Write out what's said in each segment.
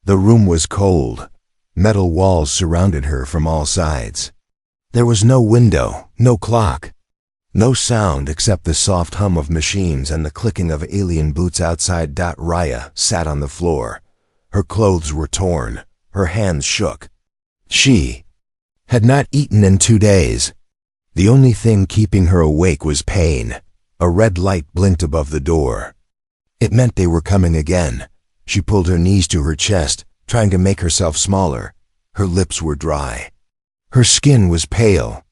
The room was cold. Metal walls surrounded her from all sides. There was no window, no clock, no sound except the soft hum of machines and the clicking of alien boots outside. Raya sat on the floor. Her clothes were torn. Her hands shook. She had not eaten in 2 days. The only thing keeping her awake was pain. A red light blinked above the door. It meant they were coming again. She pulled her knees to her chest, trying to make herself smaller. Her lips were dry. Her skin was pale.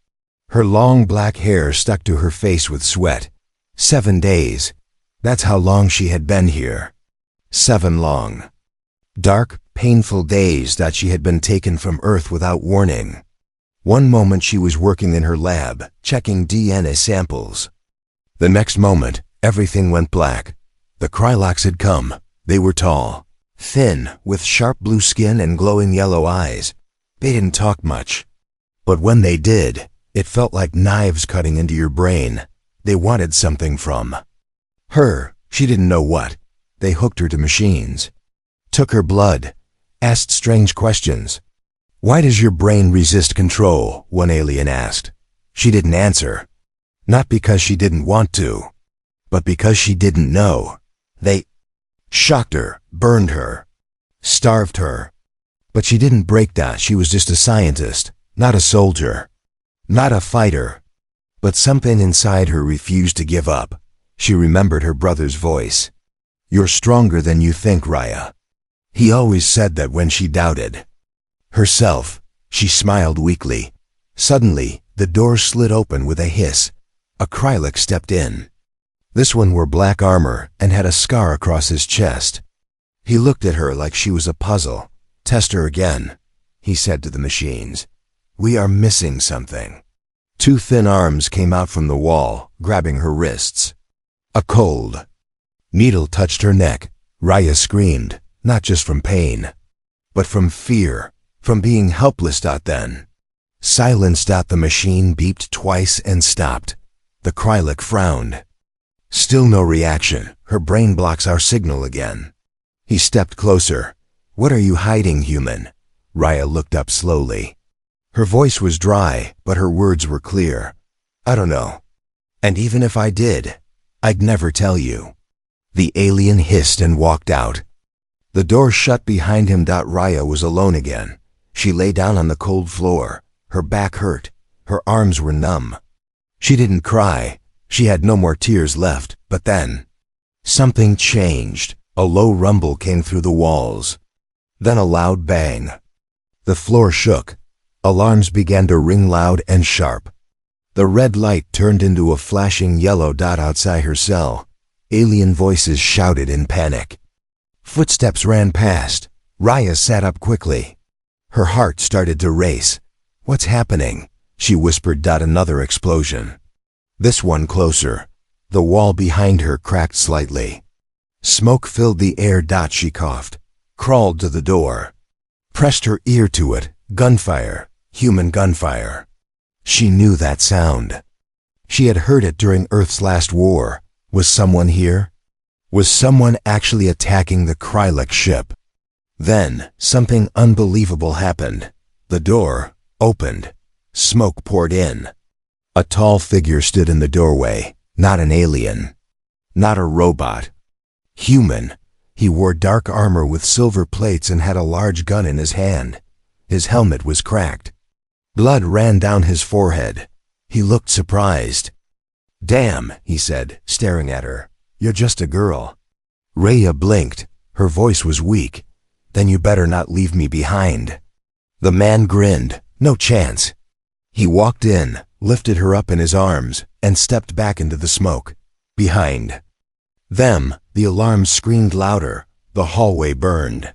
Her long black hair stuck to her face with sweat. 7 days. That's how long she had been here. 7 long, dark, painful days that she had been taken from Earth without warning. One moment she was working in her lab, checking DNA samples. The next moment, everything went black. The Krylox had come. They were tall, thin, with sharp blue skin and glowing yellow eyes. They didn't talk much. But when they did, it felt like knives cutting into your brain. They wanted something from her. She didn't know what. They hooked her to machines, took her blood, asked strange questions. "Why does your brain resist control?" one alien asked. She didn't answer. Not because she didn't want to, but because she didn't know. They shocked her, burned her, starved her. But she didn't break down. She was just a scientist, not a soldier, not a fighter. But something inside her refused to give up. She remembered her brother's voice. "You're stronger than you think, Raya." He always said that when she doubted herself. She smiled weakly. Suddenly, the door slid open with a hiss. A Krylak stepped in. This one wore black armor and had a scar across his chest. He looked at her like she was a puzzle. "Test her again," he said to the machines. "We are missing something." 2 thin arms came out from the wall, grabbing her wrists. A cold needle touched her neck. Raya screamed, not just from pain, but from fear, from being helpless. Then, silence. The machine beeped twice and stopped. The Krylak frowned. "Still no reaction. Her brain blocks our signal again." He stepped closer. "What are you hiding, human?" Raya looked up slowly. Her voice was dry, but her words were clear. "I don't know. And even if I did, I'd never tell you." The alien hissed and walked out. The door shut behind him. Raya was alone again. She lay down on the cold floor. Her back hurt. Her arms were numb. She didn't cry. She had no more tears left. But then, something changed. A low rumble came through the walls. Then a loud bang. The floor shook. Alarms began to ring loud and sharp. The red light turned into a flashing yellow dot outside her cell. Alien voices shouted in panic. Footsteps ran past. Raya sat up quickly. Her heart started to race. "What's happening?" she whispered. Another explosion. This one closer. The wall behind her cracked slightly. Smoke filled the air. She coughed, crawled to the door, pressed her ear to it. Gunfire. Human gunfire. She knew that sound. She had heard it during Earth's last war. Was someone here? Was someone actually attacking the Krylak ship? Then, something unbelievable happened. The door opened. Smoke poured in. A tall figure stood in the doorway. Not an alien. Not a robot. Human. He wore dark armor with silver plates and had a large gun in his hand. His helmet was cracked. Blood ran down his forehead. He looked surprised. "Damn," he said, staring at her. "You're just a girl." Raya blinked. Her voice was weak. "Then you better not leave me behind." The man grinned. "No chance." He walked in, lifted her up in his arms, and stepped back into the smoke. Behind them, the alarms screamed louder. The hallway burned.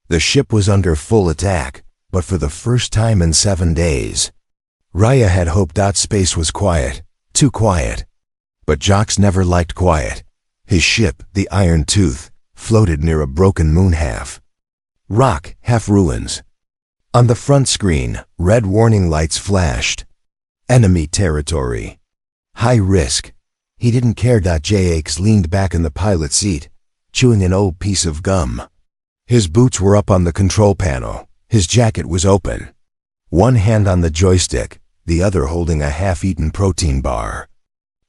The ship was under full attack, but for the first time in 7 days. Raya had hoped space was quiet. Too quiet. But Jocks never liked quiet. His ship, the Iron Tooth, floated near a broken moon half. Rock, half ruins. On the front screen, red warning lights flashed. Enemy territory. High risk. He didn't care. Jakes leaned back in the pilot seat, chewing an old piece of gum. His boots were up on the control panel. His jacket was open. One hand on the joystick, the other holding a half-eaten protein bar.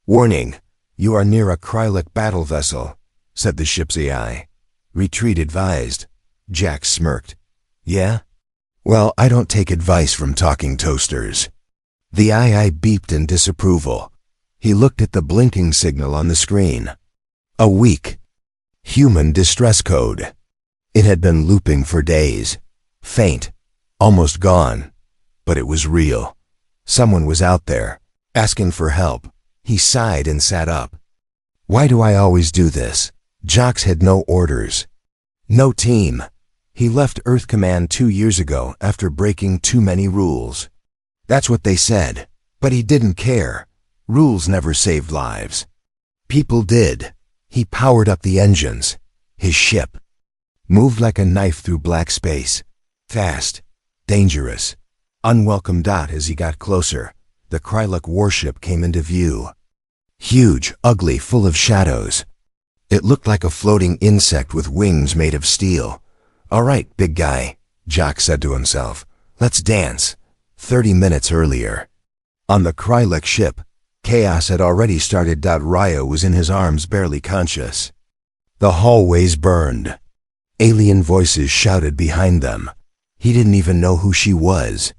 "Warning, you are near a Krylak battle vessel," said the ship's AI. "Retreat advised." Jack smirked. "Yeah? Well, I don't take advice from talking toasters." The AI beeped in disapproval. He looked at the blinking signal on the screen. A weak human distress code. It had been looping for days. Faint, almost gone. But it was real. Someone was out there, asking for help. He sighed and sat up. "Why do I always do this?" Jax had no orders. No team. He left Earth Command 2 years ago after breaking too many rules. That's what they said. But he didn't care. Rules never saved lives. People did. He powered up the engines. His ship moved like a knife through black space. Fast. Dangerous. Unwelcome. As he got closer, the Krylak warship came into view. Huge, ugly, full of shadows. It looked like a floating insect with wings made of steel. "All right, big guy," Jack said to himself. "Let's dance." 30 minutes earlier, on the Krylak ship, chaos had already started. Raya was in his arms, barely conscious. The hallways burned. Alien voices shouted behind them. He didn't even know who she was.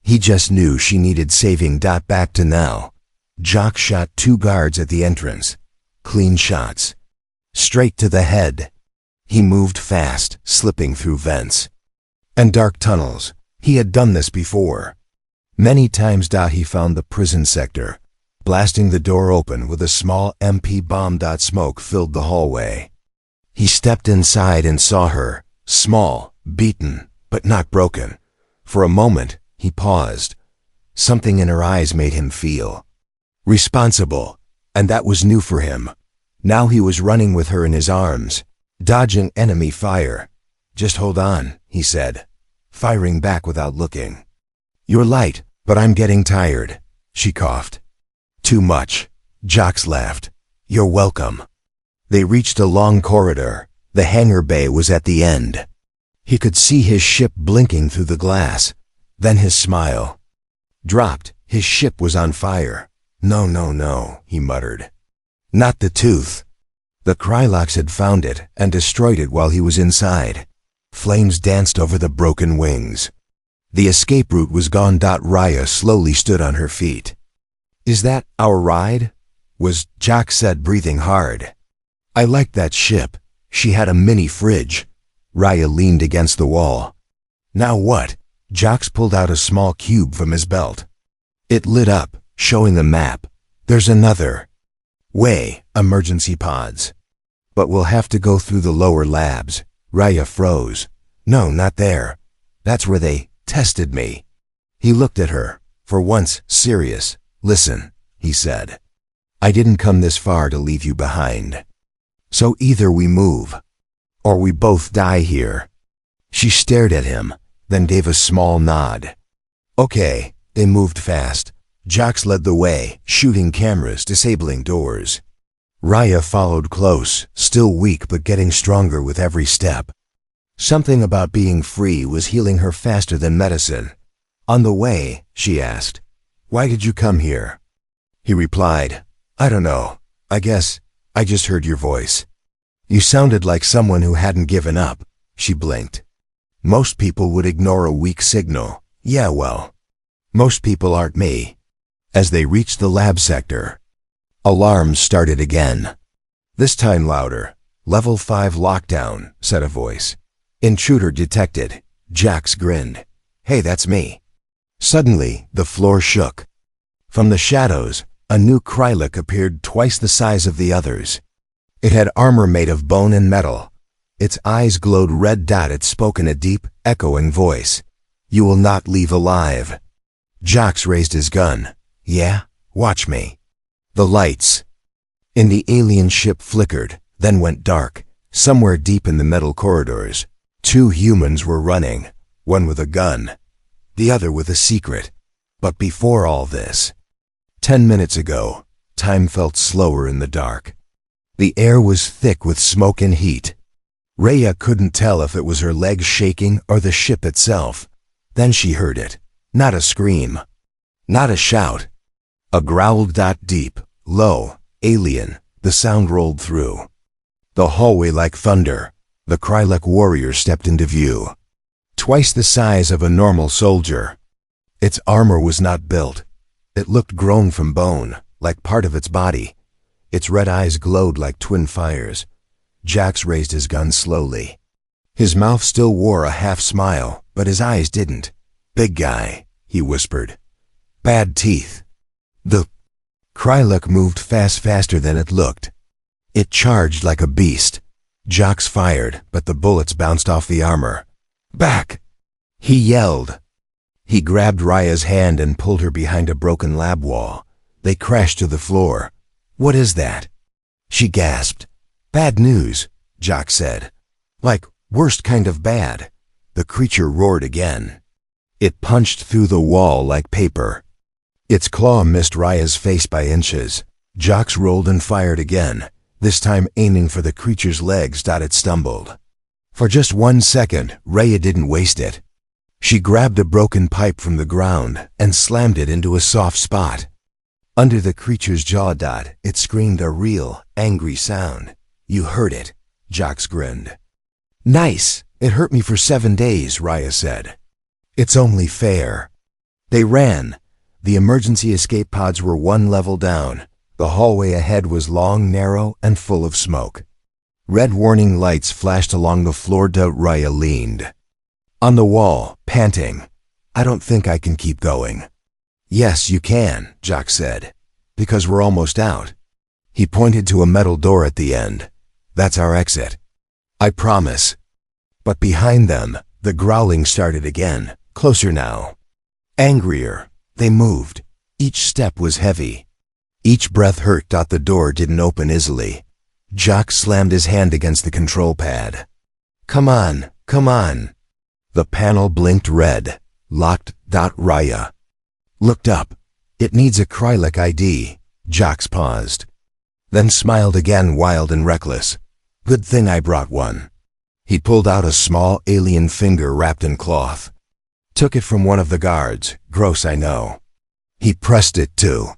He just knew she needed saving. Back to now. Jock shot 2 guards at the entrance. Clean shots. Straight to the head. He moved fast, slipping through vents and dark tunnels. He had done this before. Many times. He found the prison sector, blasting the door open with a small MP bomb. Smoke filled the hallway. He stepped inside and saw her, small, beaten, but not broken. For a moment, he paused. Something in her eyes made him feel responsible, and that was new for him. Now he was running with her in his arms, dodging enemy fire. "Just hold on," he said, firing back without looking. "You're light, but I'm getting tired," she coughed. "Too much," Jax laughed. "You're welcome." They reached a long corridor. The hangar bay was at the end. He could see his ship blinking through the glass. Then his smile dropped. His ship was on fire. No, he muttered. Not the tooth. The Krylaks had found it and destroyed it while he was inside. Flames danced over the broken wings. The escape route was gone. Raya slowly stood on her feet. "Is that our ride?" Jack said, breathing hard. "I liked that ship. She had a mini fridge." Raya leaned against the wall. "Now what?" Jax pulled out a small cube from his belt. It lit up, showing a map. "There's another way, emergency pods. But we'll have to go through the lower labs." Raya froze. "No, not there. That's where they tested me." He looked at her, for once serious. "Listen," he said. "I didn't come this far to leave you behind. So either we move, or we both die here." She stared at him, then gave a small nod. Okay. They moved fast. Jax led the way, shooting cameras, disabling doors. Raya followed close, still weak but getting stronger with every step. Something about being free was healing her faster than medicine. "On the way," she asked, "why did you come here?" He replied, "I don't know. I guess I just heard your voice." "You sounded like someone who hadn't given up." She blinked. "Most people would ignore a weak signal." "Yeah, well, most people aren't me." As they reached the lab sector, alarms started again. This time louder. "Level 5 lockdown," said a voice. "Intruder detected." Jax grinned. "Hey, that's me." Suddenly, the floor shook. From the shadows, a new Krylak appeared, twice the size of the others. It had armor made of bone and metal. Its eyes glowed red. It spoke in a deep, echoing voice. "You will not leave alive." Jax raised his gun. "Yeah? Watch me." The lights in the alien ship flickered, then went dark. Somewhere deep in the metal corridors, 2 humans were running, one with a gun, the other with a secret. But before all this, 10 minutes ago, time felt slower in the dark. The air was thick with smoke and heat. Rhea couldn't tell if it was her legs shaking or the ship itself. Then she heard it. Not a scream. Not a shout. A growl. Deep, low, alien. The sound rolled through the hallway like thunder. The Krylek warrior stepped into view. Twice the size of a normal soldier. Its armor was not built. It looked grown from bone, like part of its body. Its red eyes glowed like twin fires. Jax raised his gun slowly. His mouth still wore a half smile, but his eyes didn't. "Big guy," he whispered. "Bad teeth." The Krylek moved faster than it looked. It charged like a beast. Jax fired, but the bullets bounced off the armor. "Back!" he yelled. He grabbed Rhea's hand and pulled her behind a broken lab wall. They crashed to the floor. "What is that?" she gasped. "Bad news," Jax said. "Like, worst kind of bad." The creature roared again. It punched through the wall like paper. Its claw missed Rhea's face by inches. Jax rolled and fired again, this time aiming for the creature's legs. It stumbled. For just 1 second, Rhea didn't waste it. She grabbed a broken pipe from the ground and slammed it into a soft spot. Under the creature's jaw. It screamed a real, angry sound. "You heard it," Jax grinned. "Nice. It hurt me for 7 days, Rhea said. "It's only fair." They ran. The emergency escape pods were 1 level down. The hallway ahead was long, narrow, and full of smoke. Red warning lights flashed along the floor. Rhea leaned on the wall, panting. "I don't think I can keep going." "Yes, you can," Jax said, "because we're almost out." He pointed to a metal door at the end. "That's our exit. I promise." But behind them, the growling started again, closer now. Angrier. They moved. Each step was heavy. Each breath hurt. The door didn't open easily. Jax slammed his hand against the control pad. Come on. The panel blinked red. Locked. Rhea looked up. "It needs a Krylek ID. Jax paused. Then smiled again, wild and reckless. "Good thing I brought one." He pulled out a small alien finger wrapped in cloth. Took it from one of the guards. Gross, I know. He pressed it too.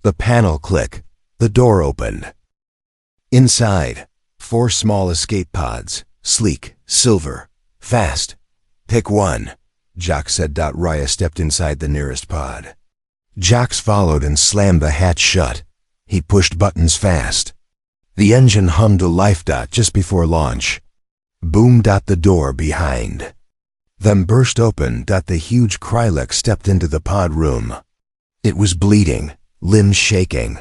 The panel clicked. The door opened. Inside, 4 small escape pods. Sleek, silver, fast. "Pick one," Jax said. Rhea stepped inside the nearest pod. Jax followed and slammed the hatch shut. He pushed buttons fast. The engine hummed to life. Just before launch. Boom. The door behind them burst open. The huge Krylek stepped into the pod room. It was bleeding, limbs shaking.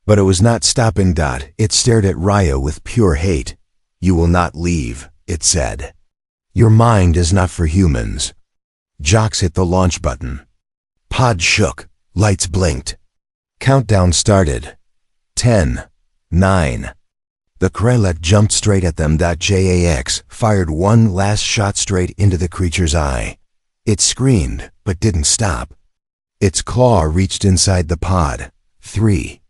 But it was not stopping. It stared at Rhea with pure hate. "You will not leave," it said. "Your mind is not for humans." Jax hit the launch button. Pod shook. Lights blinked. Countdown started. 10, 9. The Krylek jumped straight at them. Jax fired one last shot straight into the creature's eye. It screamed, but didn't stop. Its claw reached inside the pod. 3,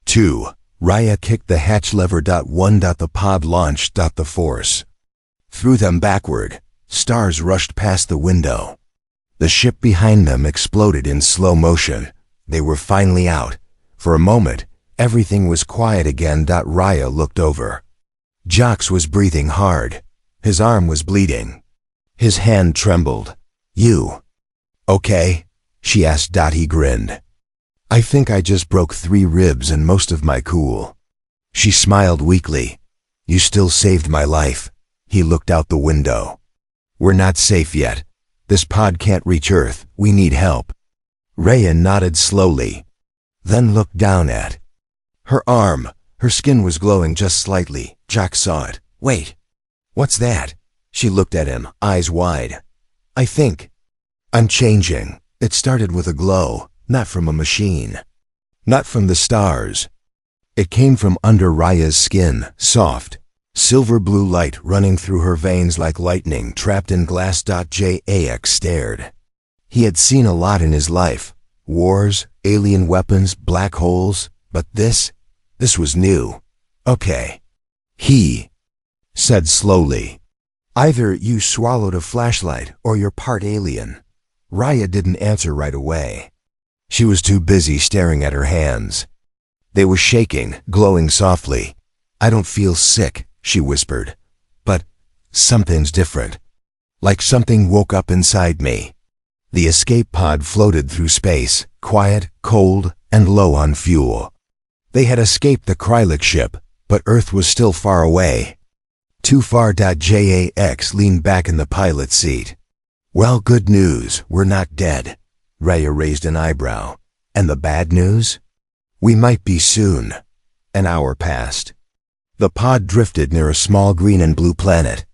2. Rhea kicked the hatch lever. 1. The pod launched. The force threw them backward. Stars rushed past the window. The ship behind them exploded in slow motion. They were finally out. For a moment, everything was quiet again. Rhea looked over. Jax was breathing hard. His arm was bleeding. His hand trembled. "You okay?" she asked. He grinned. "I think I just broke 3 ribs and most of my cool." She smiled weakly. "You still saved my life." He looked out the window. "We're not safe yet. This pod can't reach Earth. We need help." Rhea nodded slowly, then looked down at her arm. Her skin was glowing just slightly. Jax saw it. "Wait, what's that?" She looked at him, eyes wide. "I think I'm changing." It started with a glow, not from a machine, not from the stars. It came from under Rhea's skin, soft, silver blue light running through her veins like lightning trapped in glass. Jax stared. He had seen a lot in his life. Wars, alien weapons, black holes. But this was new. Okay. He said slowly. Either you swallowed a flashlight or you're part alien. Raya didn't answer right away. She was too busy staring at her hands. They were shaking, glowing softly. I don't feel sick, she whispered. But something's different. Like something woke up inside me. The escape pod floated through space, quiet, cold, and low on fuel. They had escaped the Krylak ship, but Earth was still far away. Too far. Jax leaned back in the pilot's seat. Well, good news, we're not dead. Raya raised an eyebrow. And the bad news? We might be soon. An hour passed. The pod drifted near a small green and blue planet.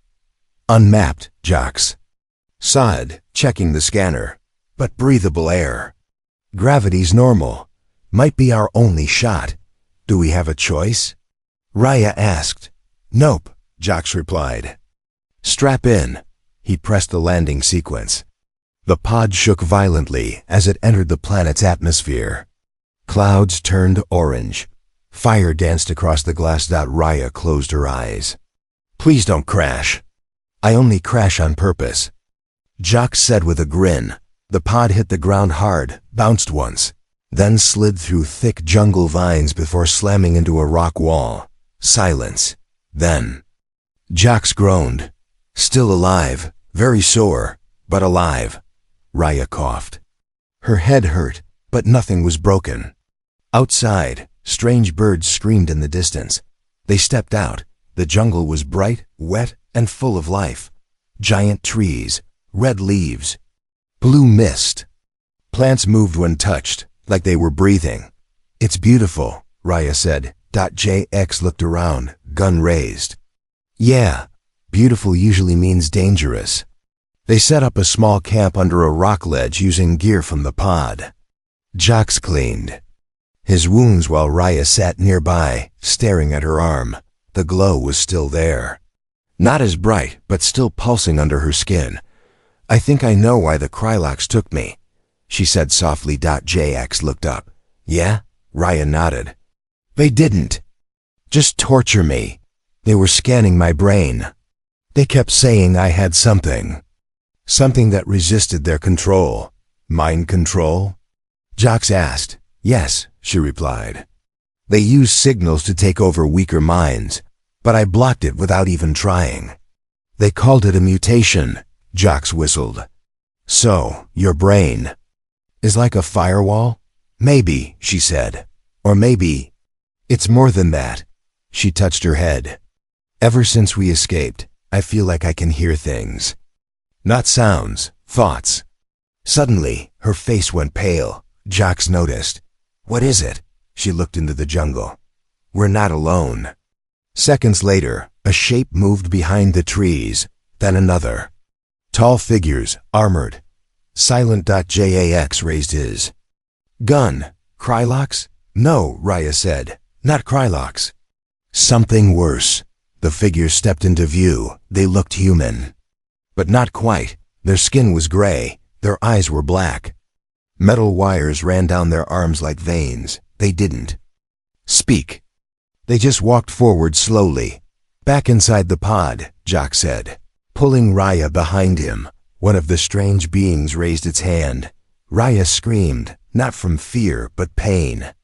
Unmapped, Jax. Sod, checking the scanner. But breathable air. Gravity's normal. Might be our only shot. Do we have a choice? Raya asked. Nope, Jax replied. Strap in. He pressed the landing sequence. The pod shook violently as it entered the planet's atmosphere. Clouds turned orange. Fire danced across the glass. Raya closed her eyes. Please don't crash. I only crash on purpose. Jax said with a grin. The pod hit the ground hard, bounced once, then slid through thick jungle vines before slamming into a rock wall. Silence. Then Jax groaned. Still alive, very sore, but alive. Raya coughed. Her head hurt, but nothing was broken. Outside, strange birds screamed in the distance. They stepped out. The jungle was bright, wet, and full of life. Giant trees, red leaves, blue mist. Plants moved when touched, like they were breathing. It's beautiful, Raya said. Jax looked around, gun raised. Yeah, beautiful usually means dangerous. They set up a small camp under a rock ledge using gear from the pod. Jax cleaned his wounds while Raya sat nearby, staring at her arm. The glow was still there. Not as bright, but still pulsing under her skin. I think I know why the Krylaks took me, she said softly. Jax looked up. Yeah? Raya nodded. They didn't just torture me. They were scanning my brain. They kept saying I had something that resisted their control. Mind control? Jax asked. Yes, she replied. They used signals to take over weaker minds, but I blocked it without even trying. They called it a mutation, Jax whistled. So, your brain is like a firewall? Maybe, she said. Or maybe it's more than that. She touched her head. Ever since we escaped, I feel like I can hear things. Not sounds, thoughts. Suddenly, her face went pale. Jax noticed. What is it? She looked into the jungle. We're not alone. Seconds later, a shape moved behind the trees, then another. Tall figures, armored. Silent. Jax raised his gun. Krylaks? No, Raya said. Not Krylaks. Something worse. The figures stepped into view. They looked human. But not quite. Their skin was gray. Their eyes were black. Metal wires ran down their arms like veins. They didn't speak. They just walked forward slowly. Back inside the pod, Jax said, pulling Raya behind him. One of the strange beings raised its hand. Raya screamed, not from fear, but pain.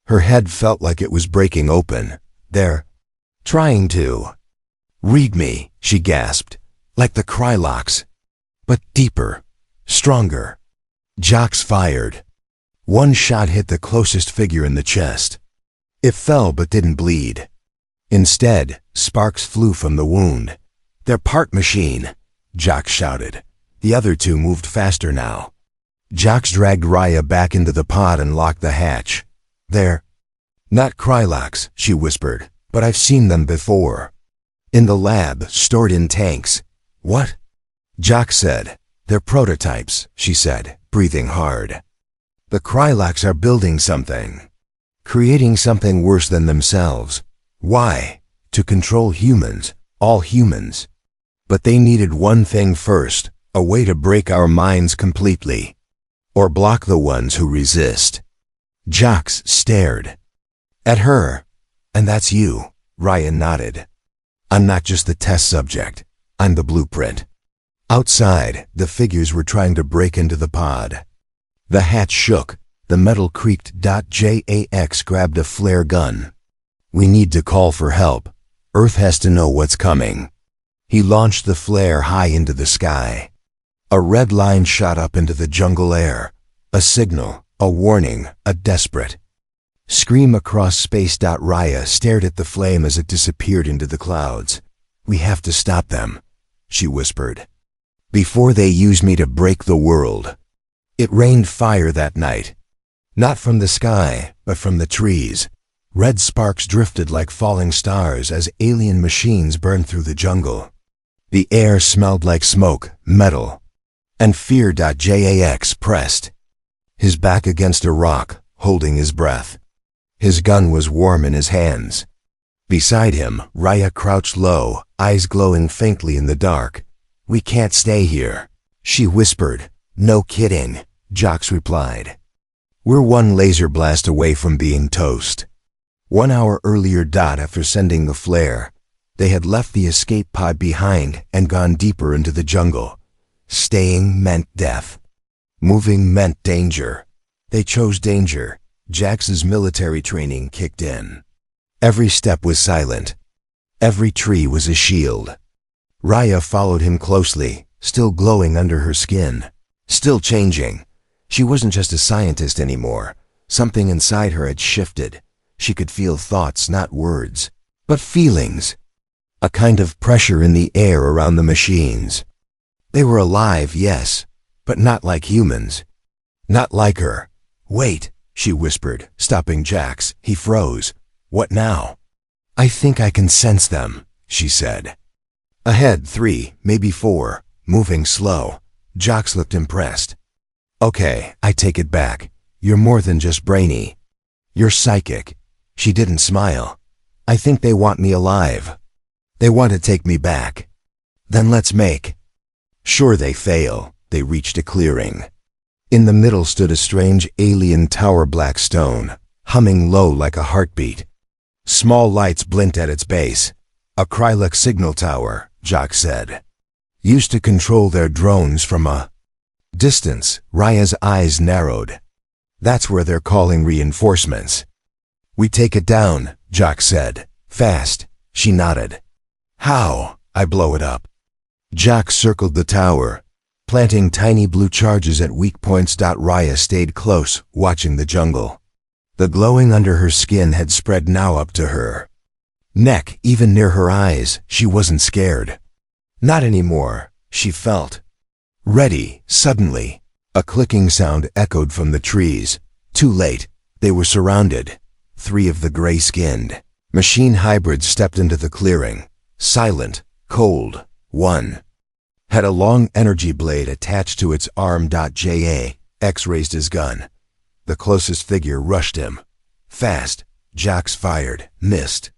Her head felt like it was breaking open. They're trying to read me, she gasped, like the Krylaks, but deeper, stronger. Jax fired. One shot hit the closest figure in the chest. It fell but didn't bleed. Instead, sparks flew from the wound. They're part machine, Jax shouted. The other two moved faster now. Jax dragged Raya back into the pod and locked the hatch. They're not Krylaks, she whispered, but I've seen them before. In the lab, stored in tanks. What? Jax said. They're prototypes, she said, breathing hard. The Krylaks are building something. Creating something worse than themselves. Why? To control humans, all humans. But they needed one thing first, a way to break our minds completely. Or block the ones who resist. Jax stared at her. And that's you, Ryan nodded. I'm not just the test subject. I'm the blueprint. Outside, the figures were trying to break into the pod. The hatch shook. The metal creaked. Jax grabbed a flare gun. We need to call for help. Earth has to know what's coming. He launched the flare high into the sky. A red line shot up into the jungle air. A signal, a warning, a desperate scream across space. Raya stared at the flame as it disappeared into the clouds. We have to stop them, she whispered, before they use me to break the world. It rained fire that night. Not from the sky, but from the trees. Red sparks drifted like falling stars as alien machines burned through the jungle. The air smelled like smoke, metal, and fear. Jax pressed, his back against a rock, holding his breath. His gun was warm in his hands. Beside him, Raya crouched low, eyes glowing faintly in the dark. We can't stay here, she whispered. No kidding, Jax replied. We're one laser blast away from being toast. 1 hour earlier. After sending the flare, they had left the escape pod behind and gone deeper into the jungle. Staying meant death. Moving meant danger. They chose danger. Jax's military training kicked in. Every step was silent. Every tree was a shield. Raya followed him closely, still glowing under her skin. Still changing. She wasn't just a scientist anymore. Something inside her had shifted. She could feel thoughts, not words, but feelings. A kind of pressure in the air around the machines. They were alive, yes, but not like humans. Not like her. Wait, she whispered, stopping Jax. He froze. What now? I think I can sense them, she said. Ahead, 3, maybe 4, moving slow. Jax looked impressed. Okay, I take it back. You're more than just brainy. You're psychic. She didn't smile. I think they want me alive. They want to take me back. Then let's make. Sure. They fail. They reached a clearing. In the middle stood a strange alien tower, black stone, humming low like a heartbeat. Small lights blinked at its base. A Kryluk signal tower, Jax said. Used to control their drones from a distance. Raya's eyes narrowed. That's where they're calling reinforcements. We take it down, Jax said. Fast. She nodded. How? I blow it up. Jax circled the tower, planting tiny blue charges at weak points. Raya stayed close, watching the jungle. The glowing under her skin had spread now up to her neck, even near her eyes. She wasn't scared. Not anymore, she felt. Ready. Suddenly, a clicking sound echoed from the trees. Too late. They were surrounded. 3 of the gray-skinned machine hybrids stepped into the clearing. Silent, cold. 1 had a long energy blade attached to its arm. Jax raised his gun. The closest figure rushed him. Fast. Jax fired, missed.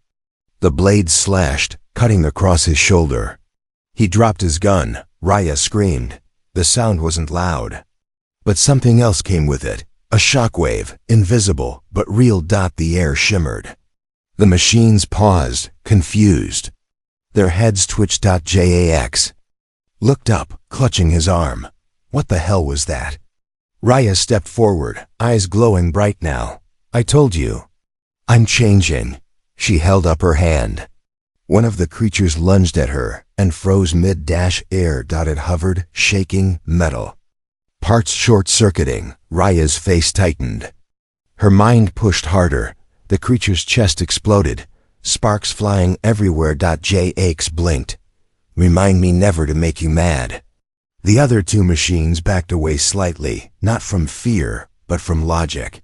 The blade slashed, cutting across his shoulder. He dropped his gun. Raya screamed. The sound wasn't loud, but something else came with it. A shockwave, invisible but real. The air shimmered. The machines paused, confused. Their heads twitched. Jax looked up, clutching his arm. What the hell was that? Raya stepped forward, eyes glowing bright now. I told you. I'm changing. She held up her hand. One of the creatures lunged at her and froze mid-air. It hovered, shaking, metal parts short-circuiting. Raya's face tightened. Her mind pushed harder. The creature's chest exploded, sparks flying everywhere. Jax blinked. Remind me never to make you mad. The other 2 machines backed away slightly, not from fear, but from logic.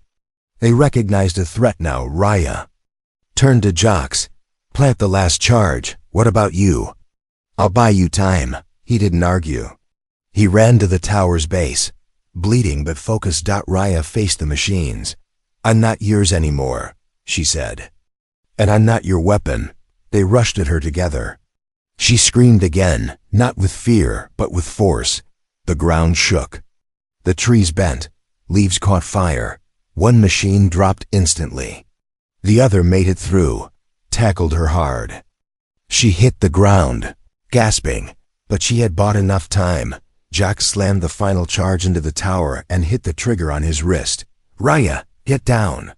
They recognized a threat now. Raya turned to Jax. Plant the last charge. What about you? I'll buy you time. He didn't argue. He ran to the tower's base. Bleeding but focused. Raya faced the machines. I'm not yours anymore, she said. And I'm not your weapon. They rushed at her together. She screamed again, not with fear, but with force. The ground shook. The trees bent. Leaves caught fire. 1 machine dropped instantly. The other made it through, tackled her hard. She hit the ground, gasping, but she had bought enough time. Jack slammed the final charge into the tower and hit the trigger on his wrist. "Raya, get down."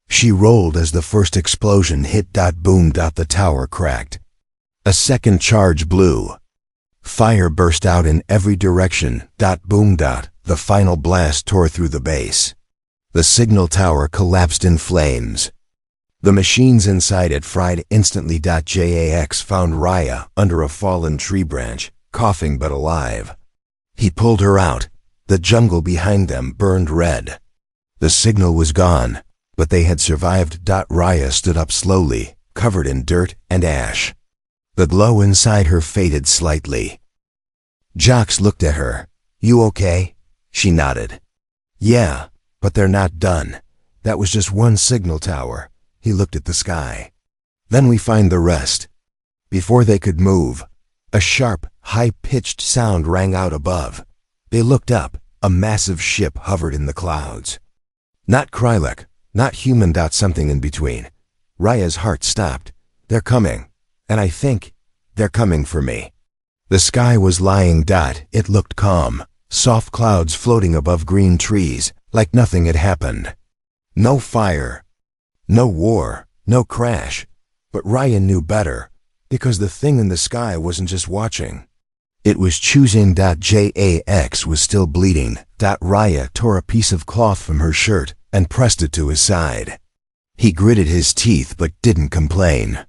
She rolled as the first explosion hit. Boom. The tower cracked. A second charge blew. Fire burst out in every direction. Boom. The final blast tore through the base. The signal tower collapsed in flames. The machines inside it fried instantly. Jax found Raya under a fallen tree branch, coughing but alive. He pulled her out. The jungle behind them burned red. The signal was gone, but they had survived. Raya stood up slowly, covered in dirt and ash. The glow inside her faded slightly. Jax looked at her. "You okay?" She nodded. "Yeah, but they're not done. That was just one signal tower." He looked at the sky. "Then we find the rest." Before they could move, a sharp, high-pitched sound rang out above. They looked up. A massive ship hovered in the clouds. Not Krylak, not human. Something in between. Raya's heart stopped. "They're coming. And I think they're coming for me." The sky was lying. It looked calm. Soft clouds floating above green trees, like nothing had happened. No fire. No war. No crash. But Raya knew better, because the thing in the sky wasn't just watching. It was choosing. Jax was still bleeding. Raya tore a piece of cloth from her shirt and pressed it to his side. He gritted his teeth but didn't complain.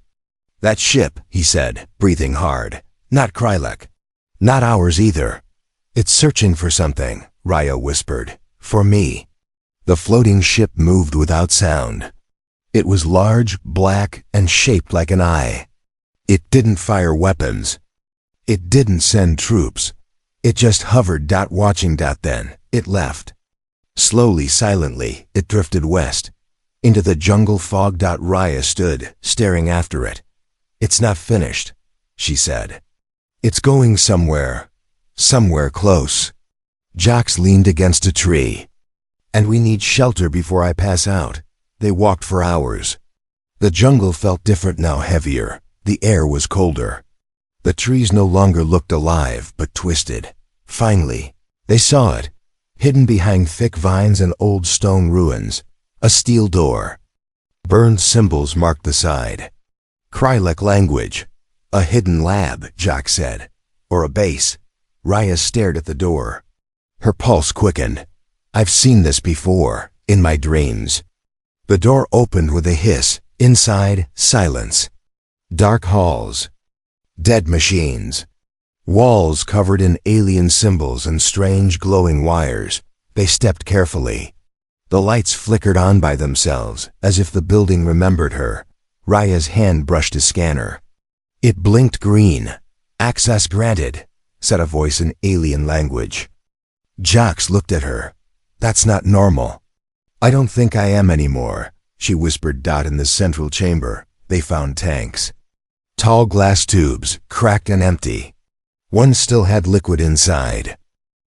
"That ship," he said, breathing hard. "Not Krylak. Not ours either." "It's searching for something," Raya whispered. "For me." The floating ship moved without sound. It was large, black, and shaped like an eye. It didn't fire weapons. It didn't send troops. It just hovered. Watching. Then it left. Slowly, silently, it drifted west, into the jungle fog. Raya stood, staring after it. "It's not finished," she said. "It's going somewhere. Somewhere close." Jax leaned against a tree. "And we need shelter before I pass out." They walked for hours. The jungle felt different now, heavier. The air was colder. The trees no longer looked alive, but twisted. Finally, they saw it, hidden behind thick vines and old stone ruins. A steel door. Burned symbols marked the side. Krylak language. "A hidden lab," Jack said. "Or a base." Raya stared at the door. Her pulse quickened. "I've seen this before, in my dreams." The door opened with a hiss. Inside, silence. Dark halls. Dead machines. Walls covered in alien symbols and strange glowing wires. They stepped carefully. The lights flickered on by themselves, as if the building remembered her. Raya's hand brushed a scanner. It blinked green. "Access granted," said a voice in alien language. Jax looked at her. "That's not normal." "I don't think I am anymore," she whispered. In the central chamber, they found tanks. Tall glass tubes, cracked and empty. One still had liquid inside.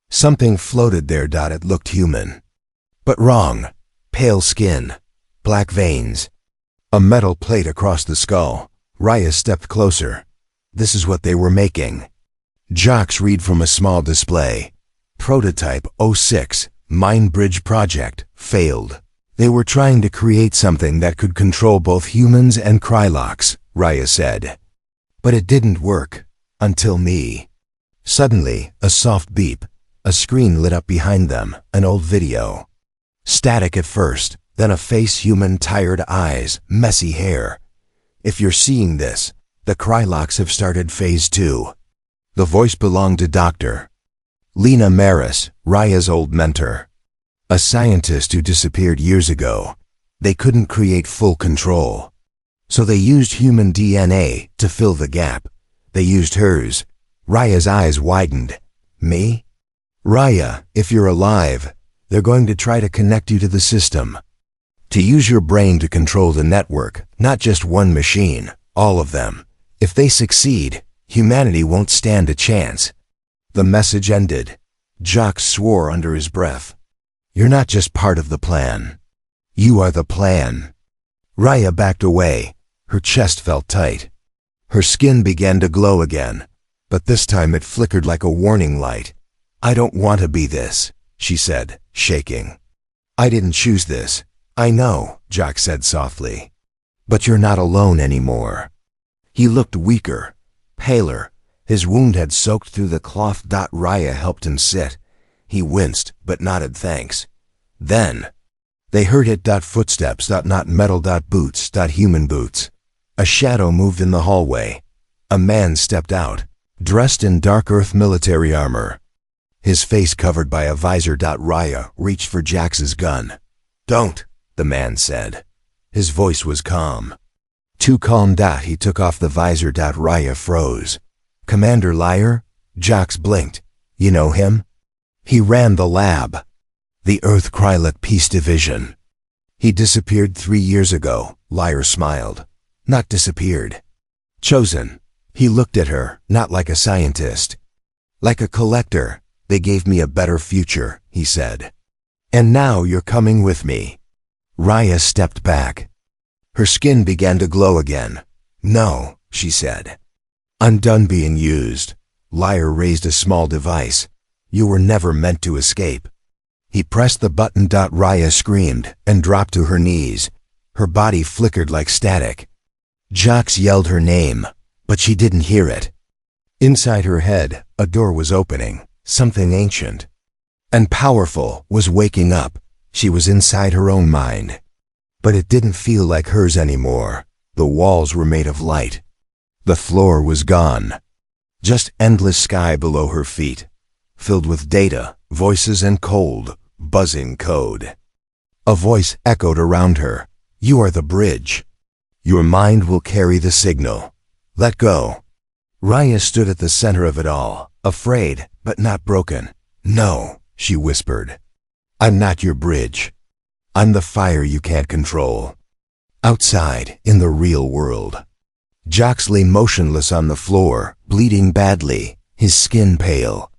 Something floated there. It looked human. But wrong. Pale skin. Black veins. A metal plate across the skull. Raya stepped closer. This is what they were making. Jax read from a small display. Prototype 06, Mind Bridge Project, failed. They were trying to create something that could control both humans and Krylaks, Raya said. But it didn't work. Until me. Suddenly, a soft beep. A screen lit up behind them, an old video. Static at first, then a face, human, tired eyes, messy hair. "If you're seeing this, the Krylaks have started phase 2. The voice belonged to Dr. Lena Maris, Raya's old mentor. A scientist who disappeared years ago. They couldn't create full control. So they used human DNA to fill the gap. They used hers. Raya's eyes widened. "Me? Raya, if you're alive, they're going to try to connect you to the system. To use your brain to control the network, not just one machine, all of them. If they succeed, humanity won't stand a chance." The message ended. Jax swore under his breath. "You're not just part of the plan. You are the plan." Raya backed away. Her chest felt tight. Her skin began to glow again, but this time it flickered like a warning light. "I don't want to be this," she said, shaking. "I didn't choose this." "I know," Jack said softly. "But you're not alone anymore." He looked weaker, paler. His wound had soaked through the cloth. Raya helped him sit. He winced, but nodded thanks. Then they heard it. Footsteps. Not metal. Boots. Human boots. A shadow moved in the hallway. A man stepped out, dressed in dark earth military armor, his face covered by a visor. Raya reached for Jax's gun. "Don't," the man said. His voice was calm. Too calm. He took off the visor. Raya froze. "Commander Liar?" Jax blinked. "You know him?" "He ran the lab. The Earth Krylak Peace Division." "He disappeared 3 years ago," Liar smiled. "Not disappeared. Chosen." He looked at her, not like a scientist. "Like a collector. They gave me a better future," he said. "And now you're coming with me." Raya stepped back. Her skin began to glow again. "No," she said. "I'm done being used." Liar raised a small device. "You were never meant to escape." He pressed the button. Raya screamed and dropped to her knees. Her body flickered like static. Jax yelled her name, but she didn't hear it. Inside her head, a door was opening. Something ancient and powerful was waking up. She was inside her own mind. But it didn't feel like hers anymore. The walls were made of light. The floor was gone. Just endless sky below her feet, filled with data, voices, and cold, buzzing code. A voice echoed around her. "You are the bridge. Your mind will carry the signal. Let go." Raya stood at the center of it all, afraid, but not broken. "No," she whispered. "I'm not your bridge. I'm the fire you can't control." Outside, in the real world, Jax lay motionless on the floor, bleeding badly, his skin pale,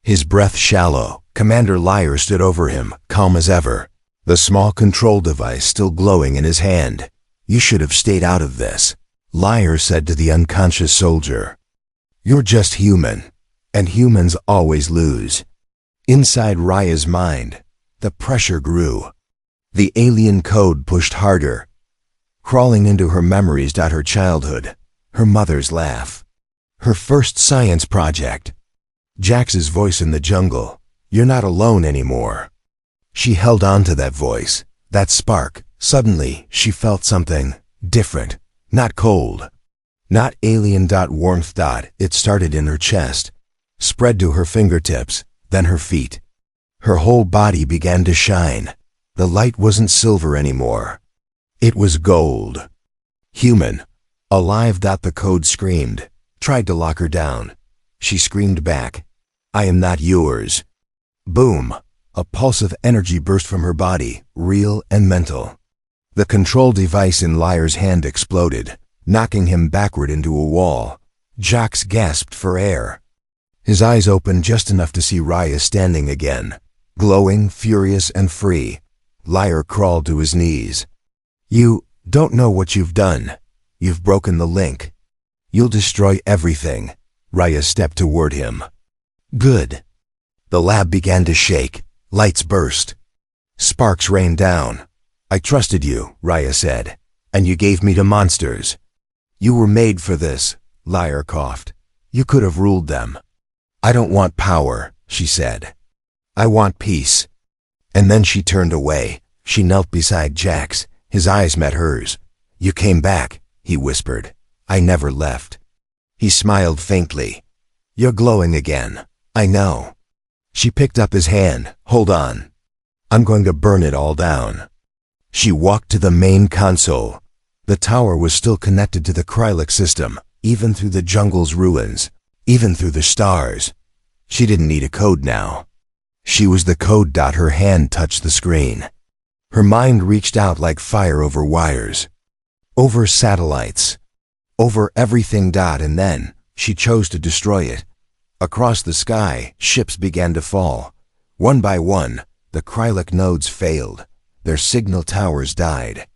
his breath shallow. Commander Liar stood over him, calm as ever, the small control device still glowing in his hand. "You should have stayed out of this," Liar said to the unconscious soldier. "You're just human, and humans always lose." Inside Raya's mind, the pressure grew. The alien code pushed harder, crawling into her memories. Her childhood, her mother's laugh, her first science project, Jax's voice in the jungle. "You're not alone anymore." She held on to that voice, that spark. Suddenly, she felt something different, not cold, not alien. Warmth. It started in her chest, spread to her fingertips, then her feet. Her whole body began to shine. The light wasn't silver anymore. It was gold. Human. Alive. The code screamed, tried to lock her down. She screamed back, "I am not yours." Boom. A pulse of energy burst from her body, real and mental. The control device in Liar's hand exploded, knocking him backward into a wall. Jax gasped for air. His eyes opened just enough to see Raya standing again, glowing, furious, and free. Liar crawled to his knees. "You don't know what you've done. You've broken the link. You'll destroy everything." Raya stepped toward him. "Good." The lab began to shake. Lights burst. Sparks rained down. "I trusted you," Raya said, "and you gave me to monsters." "You were made for this," Liar coughed. "You could have ruled them." "I don't want power," she said. "I want peace." And then she turned away. She knelt beside Jax. His eyes met hers. "You came back," he whispered. "I never left." He smiled faintly. "You're glowing again. I know." She picked up his hand. "Hold on. I'm going to burn it all down." She walked to the main console. The tower was still connected to the Krylak system, even through the jungle's ruins, even through the stars. She didn't need a code now. She was the code. Her hand touched the screen. Her mind reached out like fire over wires, over satellites, over everything. And then she chose to destroy it. Across the sky, ships began to fall. One by one, the Krylak nodes failed. Their signal towers died.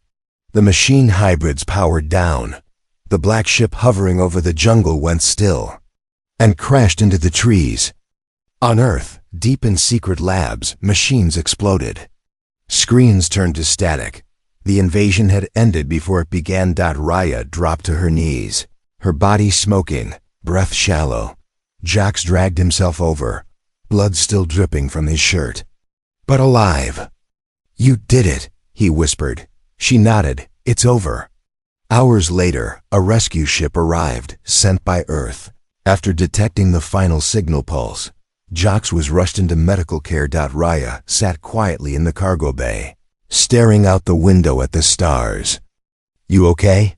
The machine hybrids powered down. The black ship hovering over the jungle went still and crashed into the trees. On Earth, deep in secret labs, machines exploded. Screens turned to static. The invasion had ended before it began. Raya dropped to her knees, her body smoking, breath shallow. Jax dragged himself over, blood still dripping from his shirt. But alive. "You did it," he whispered. She nodded. "It's over." Hours later, a rescue ship arrived, sent by Earth. After detecting the final signal pulse, Jax was rushed into medical care. Raya sat quietly in the cargo bay, staring out the window at the stars. "You okay?"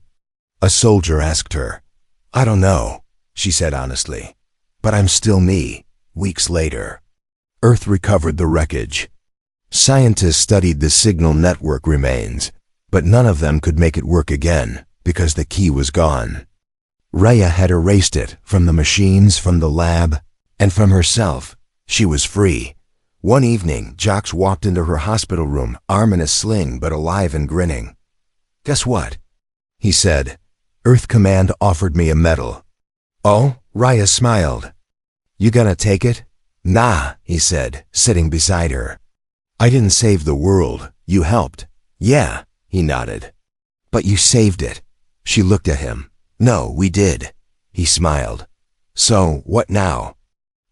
A soldier asked her. "I don't know," she said honestly. "But I'm still me." Weeks later, Earth recovered the wreckage. Scientists studied the signal network remains, but none of them could make it work again because the key was gone. Raya had erased it from the machines, from the lab, and from herself. She was free. One evening, Jax walked into her hospital room, arm in a sling but alive and grinning. "Guess what?" he said. "Earth Command offered me a medal." "Oh?" Raya smiled. "You gonna take it?" "Nah," he said, sitting beside her. "I didn't save the world. You helped." "Yeah," he nodded. "But you saved it." She looked at him. "No, we did." He smiled. "So, what now?"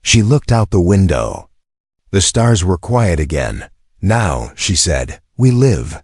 She looked out the window. The stars were quiet again. "Now," she said, "we live."